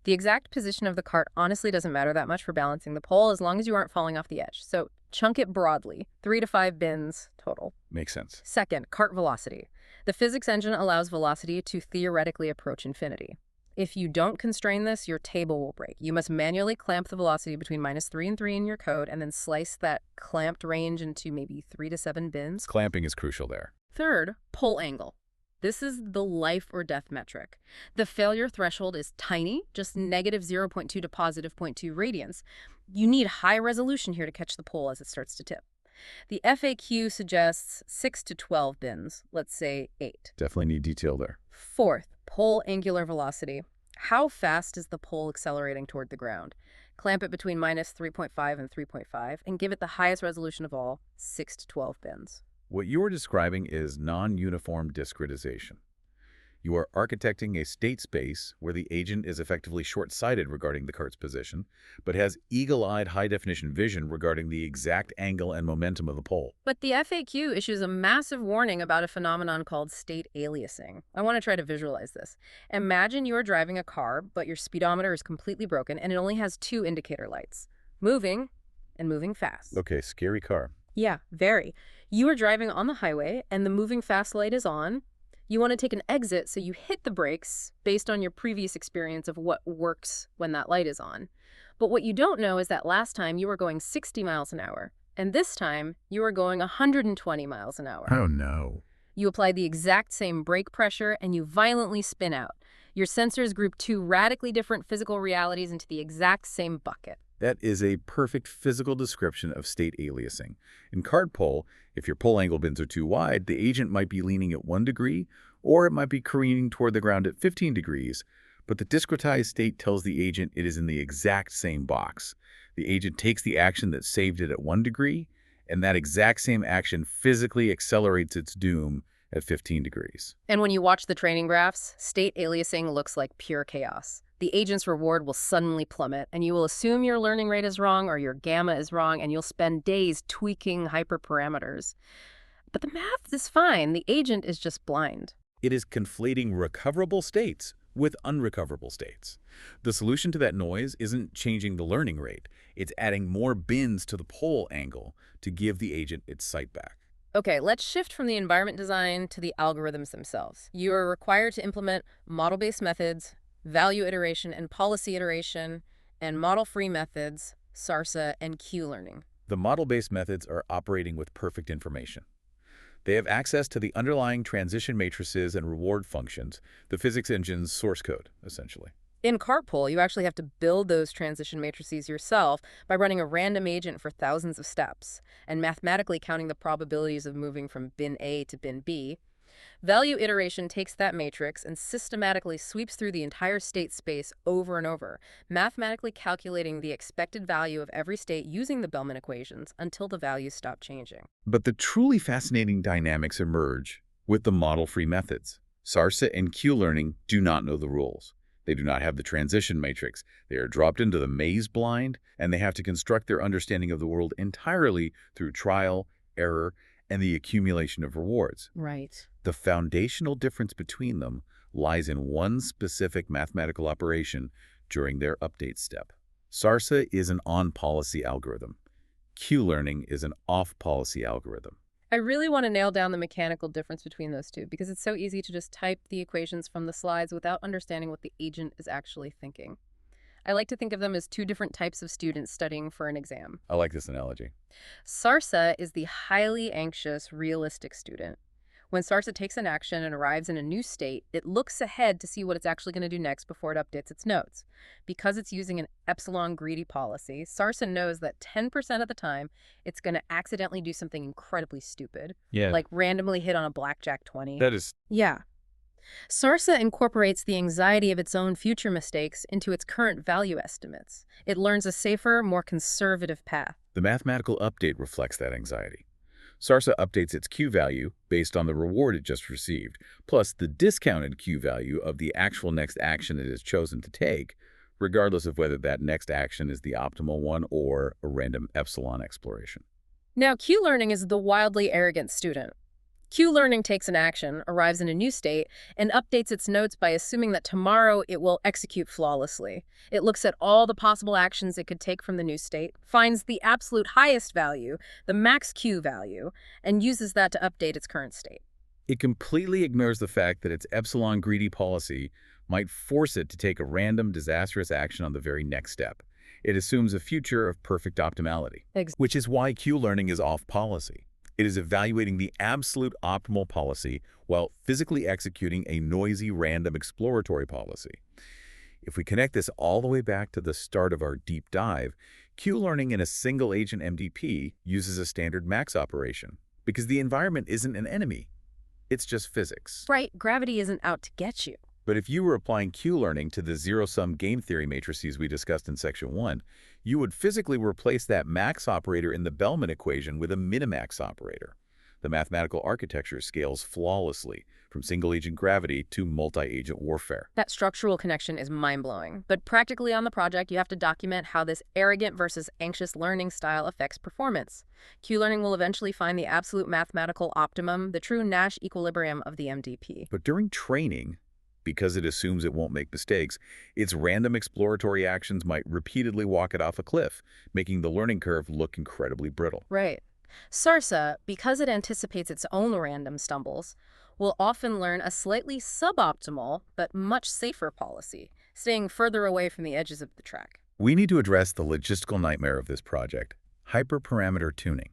The exact position of the cart honestly doesn't matter that much for balancing the pole as long as you aren't falling off the edge. So chunk it broadly, 3 to 5 bins total. Makes sense. Second, cart velocity. The physics engine allows velocity to theoretically approach infinity. If you don't constrain this, your table will break. You must manually clamp the velocity between -3 and 3 in your code and then slice that clamped range into maybe 3 to 7 bins. Clamping is crucial there. Third, pole angle. This is the life or death metric. The failure threshold is tiny, just -0.2 to +0.2 radians. You need high resolution here to catch the pole as it starts to tip. The FAQ suggests 6 to 12 bins, let's say 8. Definitely need detail there. Fourth, pole angular velocity. How fast is the pole accelerating toward the ground? Clamp it between -3.5 and 3.5 and give it the highest resolution of all, 6 to 12 bins. What you are describing is non-uniform discretization. You are architecting a state space where the agent is effectively short-sighted regarding the cart's position, but has eagle-eyed high-definition vision regarding the exact angle and momentum of the pole. But the FAQ issues a massive warning about a phenomenon called state aliasing. I want to try to visualize this. Imagine you are driving a car, but your speedometer is completely broken and it only has 2 indicator lights, moving and moving fast. Okay, scary car. Yeah, very. You are driving on the highway and the moving fast light is on. You want to take an exit, so you hit the brakes based on your previous experience of what works when that light is on. But what you don't know is that last time you were going 60 miles an hour, and this time you are going 120 miles an hour. Oh, no. You apply the exact same brake pressure and you violently spin out. Your sensors group 2 radically different physical realities into the exact same bucket. That is a perfect physical description of state aliasing. In CartPoll, if your pole angle bins are too wide, the agent might be leaning at 1 degree, or it might be careening toward the ground at 15 degrees, but the discretized state tells the agent it is in the exact same box. The agent takes the action that saved it at 1 degree, and that exact same action physically accelerates its doom at 15 degrees. And when you watch the training graphs, state aliasing looks like pure chaos. The agent's reward will suddenly plummet, and you will assume your learning rate is wrong or your gamma is wrong, and you'll spend days tweaking hyperparameters. But the math is fine. The agent is just blind. It is conflating recoverable states with unrecoverable states. The solution to that noise isn't changing the learning rate. It's adding more bins to the pole angle to give the agent its sight back. Okay, let's shift from the environment design to the algorithms themselves. You are required to implement model-based methods, value iteration and policy iteration, and model-free methods, SARSA, and Q-learning. The model-based methods are operating with perfect information. They have access to the underlying transition matrices and reward functions, the physics engine's source code, essentially. In CartPoll, you actually have to build those transition matrices yourself by running a random agent for thousands of steps and mathematically counting the probabilities of moving from bin A to bin B. Value iteration takes that matrix and systematically sweeps through the entire state space over and over, mathematically calculating the expected value of every state using the Bellman equations until the values stop changing. But the truly fascinating dynamics emerge with the model-free methods. SARSA and Q-learning do not know the rules. They do not have the transition matrix. They are dropped into the maze blind, and they have to construct their understanding of the world entirely through trial, error, and the accumulation of rewards. Right. The foundational difference between them lies in one specific mathematical operation during their update step. SARSA is an on-policy algorithm. Q-learning is an off-policy algorithm. I really want to nail down the mechanical difference between those two because it's so easy to just type the equations from the slides without understanding what the agent is actually thinking. I like to think of them as two different types of students studying for an exam. I like this analogy. Sarsa is the highly anxious, realistic student. When Sarsa takes an action and arrives in a new state, it looks ahead to see what it's actually going to do next before it updates its notes. Because it's using an epsilon greedy policy, Sarsa knows that 10% of the time, it's going to accidentally do something incredibly stupid, Yeah. like randomly hit on a blackjack 20. That is... Yeah. Sarsa incorporates the anxiety of its own future mistakes into its current value estimates. It learns a safer, more conservative path. The mathematical update reflects that anxiety. Sarsa updates its Q value based on the reward it just received, plus the discounted Q value of the actual next action it has chosen to take, regardless of whether that next action is the optimal one or a random epsilon exploration. Now, Q-learning is the wildly arrogant student. Q-learning takes an action, arrives in a new state, and updates its notes by assuming that tomorrow it will execute flawlessly. It looks at all the possible actions it could take from the new state, finds the absolute highest value, the max Q value, and uses that to update its current state. It completely ignores the fact that its epsilon greedy policy might force it to take a random, disastrous action on the very next step. It assumes a future of perfect optimality, which is why Q-learning is off policy. It is evaluating the absolute optimal policy while physically executing a noisy, random exploratory policy. If we connect this all the way back to the start of our deep dive, Q-learning in a single-agent MDP uses a standard max operation because the environment isn't an enemy. It's just physics. Right, gravity isn't out to get you. But if you were applying Q-learning to the zero-sum game theory matrices we discussed in Section 1, you would physically replace that max operator in the Bellman equation with a minimax operator. The mathematical architecture scales flawlessly from single-agent gravity to multi-agent warfare. That structural connection is mind-blowing. But practically on the project, you have to document how this arrogant versus anxious learning style affects performance. Q-learning will eventually find the absolute mathematical optimum, the true Nash equilibrium of the MDP. But during training, because it assumes it won't make mistakes, its random exploratory actions might repeatedly walk it off a cliff, making the learning curve look incredibly brittle. Right. Sarsa, because it anticipates its own random stumbles, will often learn a slightly suboptimal but much safer policy, staying further away from the edges of the track. We need to address the logistical nightmare of this project, hyperparameter tuning.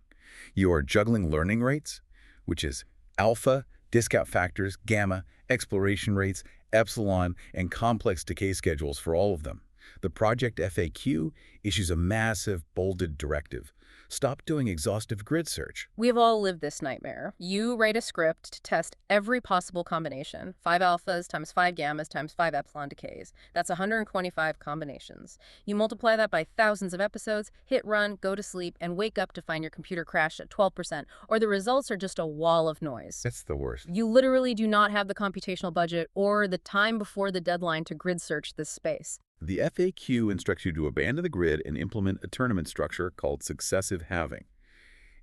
You are juggling learning rates, which is alpha, discount factors, gamma, exploration rates, epsilon, and complex decay schedules for all of them. The project FAQ issues a massive, bolded directive. Stop doing exhaustive grid search. We've all lived this nightmare. You write a script to test every possible combination. 5 alphas times 5 gammas times 5 epsilon decays. That's 125 combinations. You multiply that by thousands of episodes, hit run, go to sleep, and wake up to find your computer crashed at 12%, or the results are just a wall of noise. That's the worst. You literally do not have the computational budget or the time before the deadline to grid search this space. The FAQ instructs you to abandon the grid and implement a tournament structure called successive halving.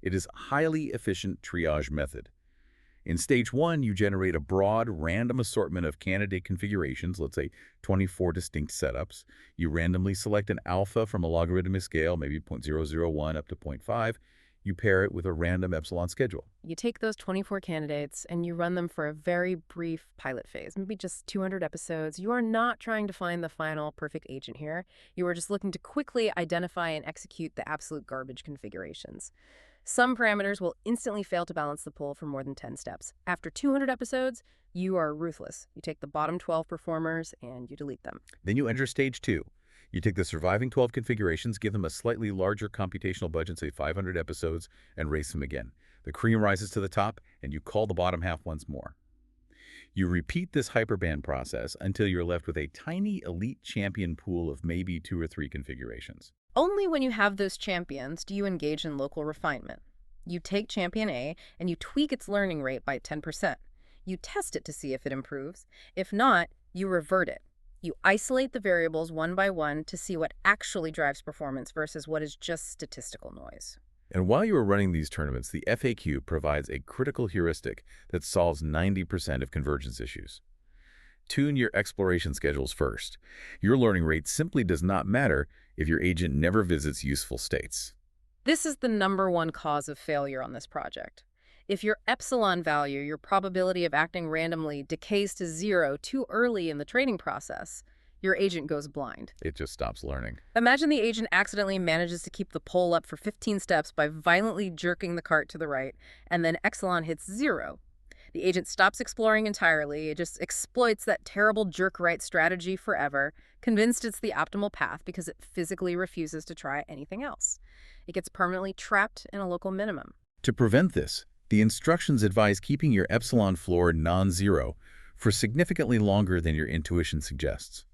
It is a highly efficient triage method. In stage 1, you generate a broad, random assortment of candidate configurations, let's say 24 distinct setups. You randomly select an alpha from a logarithmic scale, maybe 0.001 up to 0.5. You pair it with a random epsilon schedule. You take those 24 candidates and you run them for a very brief pilot phase, maybe just 200 episodes. You are not trying to find the final perfect agent here. You are just looking to quickly identify and execute the absolute garbage configurations. Some parameters will instantly fail to balance the pool for more than 10 steps. After 200 episodes, you are ruthless. You take the bottom 12 performers and you delete them. Then you enter stage 2. You take the surviving 12 configurations, give them a slightly larger computational budget, say 500 episodes, and race them again. The cream rises to the top, and you call the bottom half once more. You repeat this hyperband process until you're left with a tiny elite champion pool of maybe 2 or 3 configurations. Only when you have those champions do you engage in local refinement. You take champion A and you tweak its learning rate by 10%. You test it to see if it improves. If not, you revert it. You isolate the variables one by one to see what actually drives performance versus what is just statistical noise. And while you are running these tournaments, the FAQ provides a critical heuristic that solves 90% of convergence issues. Tune your exploration schedules first. Your learning rate simply does not matter if your agent never visits useful states. This is the #1 cause of failure on this project. If your epsilon value, your probability of acting randomly, decays to 0 too early in the training process, your agent goes blind. It just stops learning. Imagine the agent accidentally manages to keep the pole up for 15 steps by violently jerking the cart to the right, and then epsilon hits 0. The agent stops exploring entirely. It just exploits that terrible jerk-right strategy forever, convinced it's the optimal path because it physically refuses to try anything else. It gets permanently trapped in a local minimum. To prevent this, the instructions advise keeping your epsilon floor non-zero for significantly longer than your intuition suggests.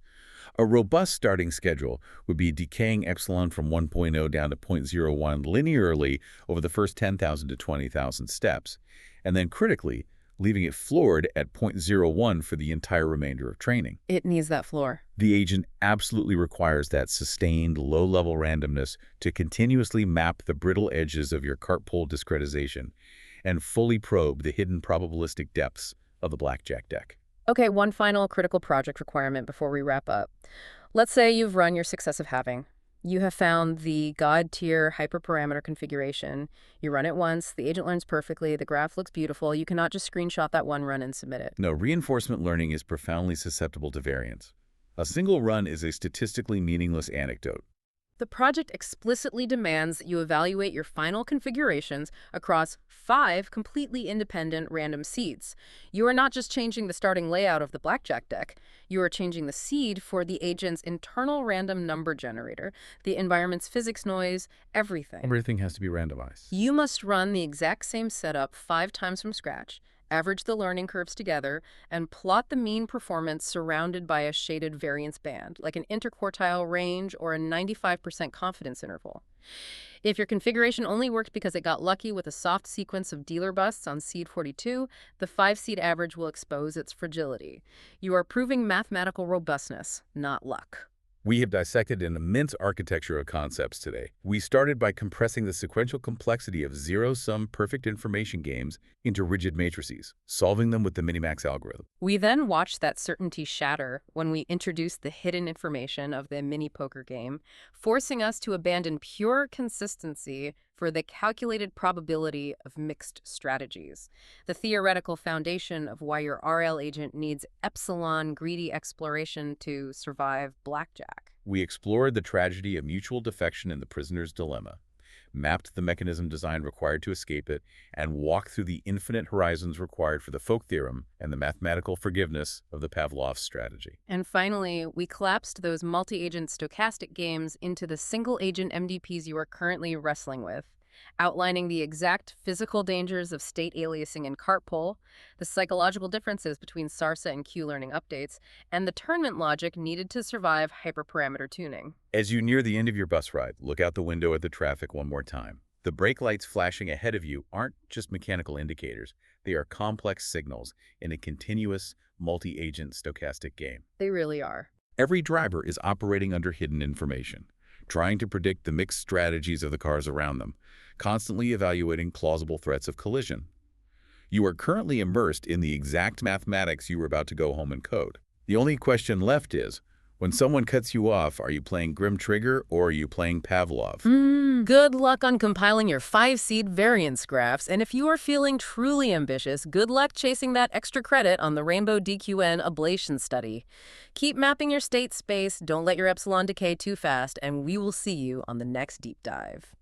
A robust starting schedule would be decaying epsilon from 1.0 down to 0.01 linearly over the first 10,000 to 20,000 steps, and then critically, leaving it floored at 0.01 for the entire remainder of training. It needs that floor. The agent absolutely requires that sustained, low-level randomness to continuously map the brittle edges of your cart pole discretization and fully probe the hidden probabilistic depths of the blackjack deck. Okay, one final critical project requirement before we wrap up. Let's say you've run your successive halving. You have found the God-tier hyperparameter configuration. You run it once, the agent learns perfectly, the graph looks beautiful. You cannot just screenshot that one run and submit it. No, reinforcement learning is profoundly susceptible to variance. A single run is a statistically meaningless anecdote. The project explicitly demands that you evaluate your final configurations across 5 completely independent random seeds. You are not just changing the starting layout of the blackjack deck, you are changing the seed for the agent's internal random number generator, the environment's physics noise, everything. Everything has to be randomized. You must run the exact same setup 5 times from scratch, average the learning curves together, and plot the mean performance surrounded by a shaded variance band, like an interquartile range or a 95% confidence interval. If your configuration only worked because it got lucky with a soft sequence of dealer busts on seed 42, the 5-seed average will expose its fragility. You are proving mathematical robustness, not luck. We have dissected an immense architecture of concepts today. We started by compressing the sequential complexity of zero-sum perfect information games into rigid matrices, solving them with the Minimax algorithm. We then watched that certainty shatter when we introduced the hidden information of the mini poker game, forcing us to abandon pure consistency for the calculated probability of mixed strategies, the theoretical foundation of why your RL agent needs epsilon greedy exploration to survive blackjack. We explored the tragedy of mutual defection in the prisoner's dilemma, mapped the mechanism design required to escape it, and walked through the infinite horizons required for the Folk theorem and the mathematical forgiveness of the Pavlov strategy. And finally, we collapsed those multi-agent stochastic games into the single-agent MDPs you are currently wrestling with, outlining the exact physical dangers of state aliasing in cart pole, the psychological differences between SARSA and Q-learning updates, and the tournament logic needed to survive hyperparameter tuning. As you near the end of your bus ride, look out the window at the traffic one more time. The brake lights flashing ahead of you aren't just mechanical indicators. They are complex signals in a continuous, multi-agent stochastic game. They really are. Every driver is operating under hidden information, trying to predict the mixed strategies of the cars around them, constantly evaluating plausible threats of collision. You are currently immersed in the exact mathematics you were about to go home and code. The only question left is, when someone cuts you off, are you playing Grim Trigger or are you playing Pavlov? Good luck on compiling your 5-seed variance graphs, and if you are feeling truly ambitious, good luck chasing that extra credit on the Rainbow DQN ablation study. Keep mapping your state space, don't let your epsilon decay too fast, and we will see you on the next deep dive.